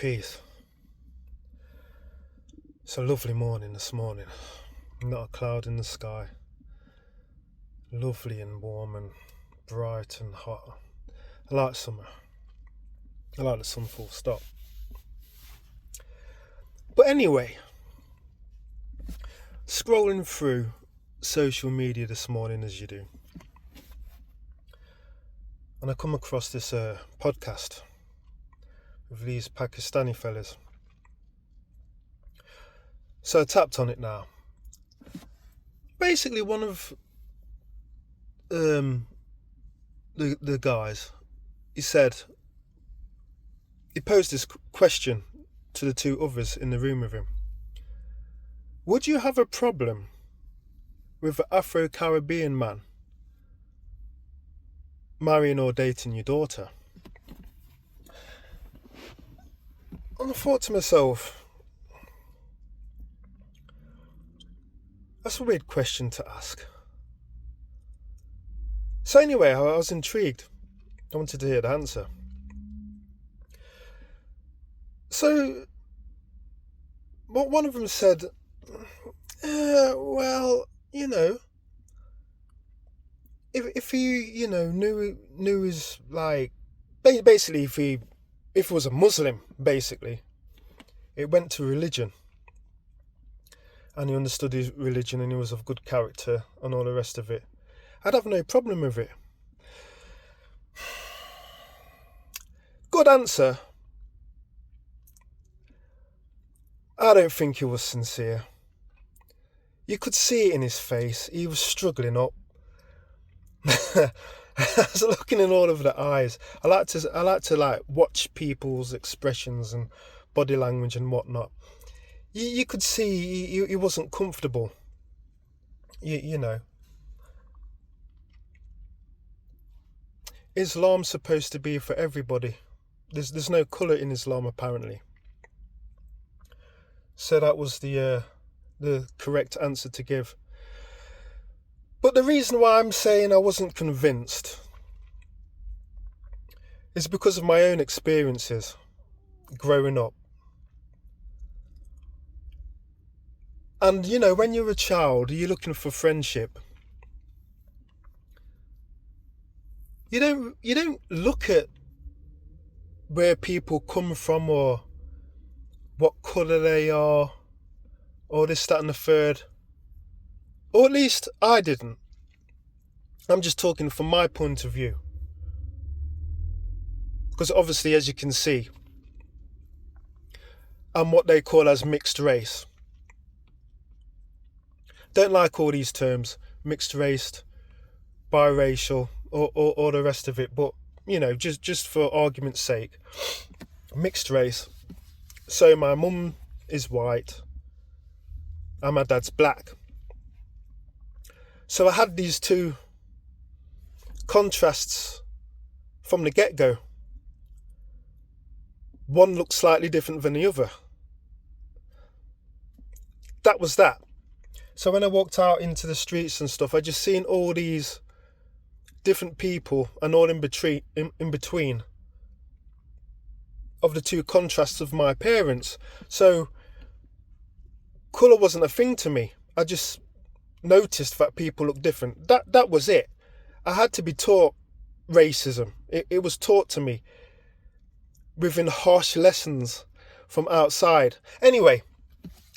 peace. It's a lovely morning this morning. Not a cloud in the sky. Lovely and warm and bright and hot. I like summer. I like the sun full stop. But anyway, scrolling through social media this morning as you do, and I come across this podcast with these Pakistani fellas. So I tapped on it now. Basically, one of the guys, he posed this question to the two others in the room with him. Would you have a problem with an Afro Caribbean man marrying or dating your daughter? And I thought to myself, that's a weird question to ask. So anyway, I was intrigued. I wanted to hear the answer. So, what one of them said, well, you know, if he, knew his, like, basically if he was a Muslim, basically, it went to religion, and he understood his religion and he was of good character and all the rest of it, I'd have no problem with it. Good answer. I don't think he was sincere. You could see it in his face. He was struggling up. I was looking in all of the eyes. I like to watch people's expressions and body language and whatnot. You could see he wasn't comfortable. You know. Islam's supposed to be for everybody. There's no colour in Islam apparently. So that was the correct answer to give. But the reason why I'm saying I wasn't convinced is because of my own experiences growing up. And when you're a child, you're looking for friendship. You don't look at where people come from or what colour they are, or this, that and the third. Or at least I didn't. I'm just talking from my point of view. Because obviously, as you can see, I'm what they call as mixed race. Don't like all these terms, mixed race, biracial, or the rest of it. But, just for argument's sake, mixed race. So my mum is white and my dad's black. So I had these two contrasts from the get-go. One looked slightly different than the other. That was that. So when I walked out into the streets and stuff, I just seen all these different people and all in between of the two contrasts of my parents. So colour wasn't a thing to me. I just noticed that people look different. That was it. I had to be taught racism. It was taught to me within harsh lessons from outside. Anyway,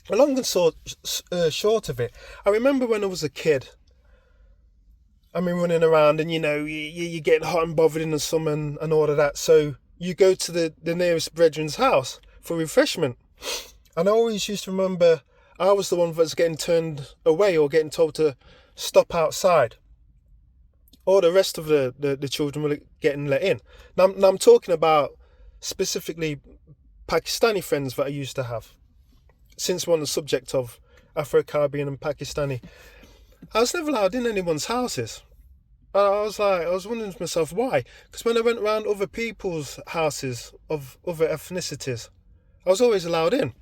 long and short of it, I remember when I was a kid, running around and you're getting hot and bothered in the summer and all of that. So you go to the nearest brethren's house for refreshment. And I always used to remember I was the one that was getting turned away or getting told to stop outside. All the rest of the children were getting let in. Now I'm talking about specifically Pakistani friends that I used to have. Since we're on the subject of Afro Caribbean and Pakistani, I was never allowed in anyone's houses. I was wondering to myself why. Because when I went around other people's houses of other ethnicities, I was always allowed in.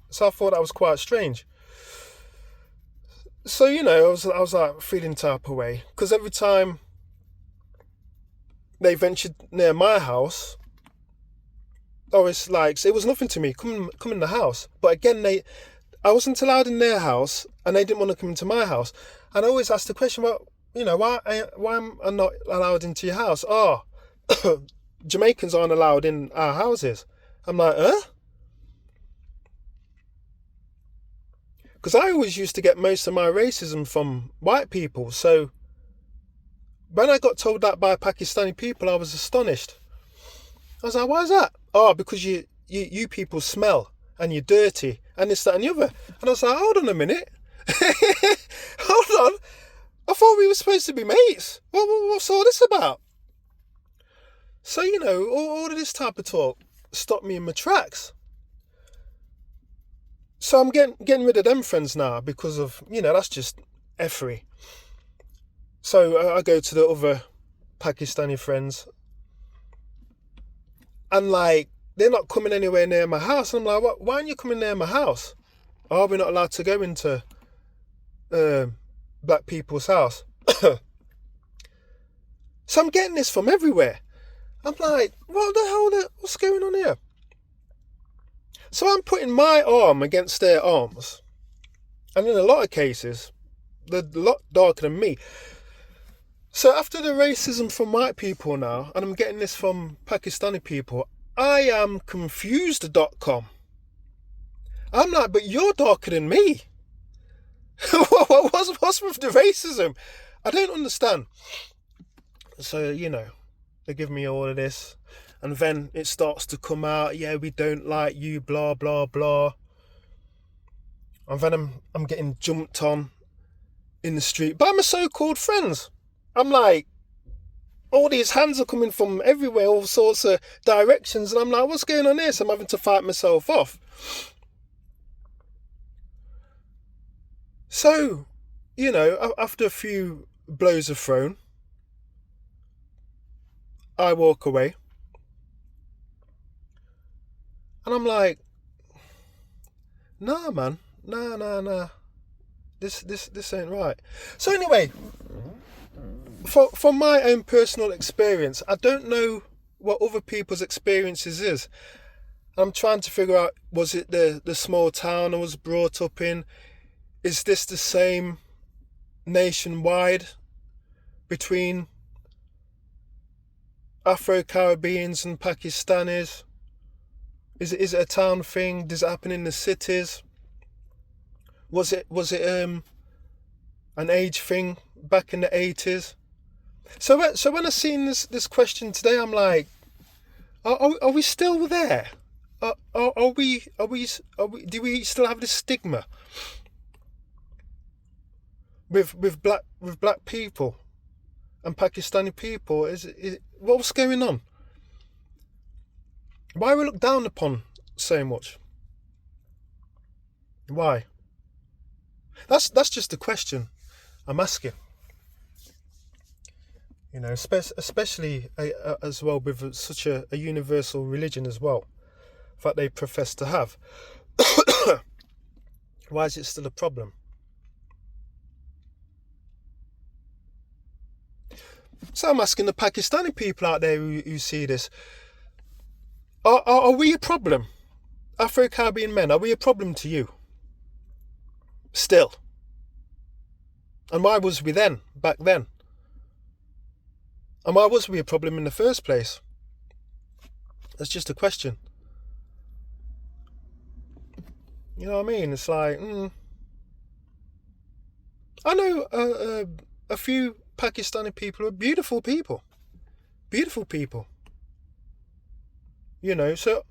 So I thought that was quite strange. So, I was like feeling type away. Because every time they ventured near my house, or it's like, it was nothing to me. Come in the house. But again, I wasn't allowed in their house, and they didn't want to come into my house. And I always asked the question, well, why am I not allowed into your house? Oh, Jamaicans aren't allowed in our houses. I'm like, huh? Because I always used to get most of my racism from white people. So when I got told that by Pakistani people, I was astonished. I was like, why is that? Oh, because you people smell and you're dirty and this, that and the other. And I was like, hold on a minute. Hold on. I thought we were supposed to be mates. What's all this about? So, all of this type of talk stopped me in my tracks. So I'm getting rid of them friends now because of, that's just effery. So I go to the other Pakistani friends, and like, they're not coming anywhere near my house. And I'm like, why aren't you coming near my house? Oh, we're not allowed to go into black people's house. So I'm getting this from everywhere. I'm like, what the hell? What's going on here? So I'm putting my arm against their arms. And in a lot of cases, they're a lot darker than me. So after the racism from white people now, and I'm getting this from Pakistani people, I am confused.com. I'm like, but you're darker than me. What's with the racism? I don't understand. So, they give me all of this. And then it starts to come out, yeah, we don't like you, blah, blah, blah. And then I'm getting jumped on in the street by my so-called friends. I'm like, all these hands are coming from everywhere, all sorts of directions. And I'm like, what's going on here? So I'm having to fight myself off. So, after a few blows are thrown, I walk away. And I'm like, nah, man. Nah. This ain't right. So anyway, from my own personal experience, I don't know what other people's experiences is. I'm trying to figure out, was it the small town I was brought up in? Is this the same nationwide between Afro Caribbeans and Pakistanis? Is it a town thing? Does it happen in the cities? Was it an age thing back in the 80s? So when I seen this question today, I'm like, are we still there? Are we? Do we still have this stigma with black people and Pakistani people? Is what's going on? Why are we looked down upon so much? Why? That's just a question I'm asking. Especially as well with such a universal religion as well that they profess to have. Why is it still a problem? So I'm asking the Pakistani people out there who see this. Are we a problem? Afro Caribbean men, are we a problem to you? Still. And why was we back then? And why was we a problem in the first place? That's just a question. You know what I mean? It's like, I know a few Pakistani people who are beautiful people. Beautiful people. So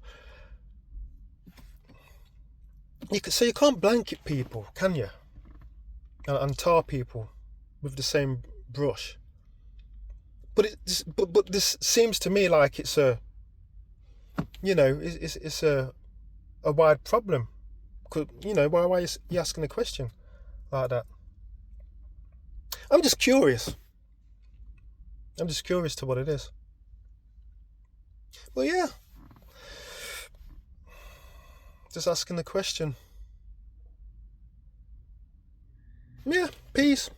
you can't blanket people, can you? And tar people with the same brush. But this seems to me like it's a wide problem. Why are you asking a question like that? I'm just curious. To what it is. Well, yeah. Just asking the question. Yeah, peace.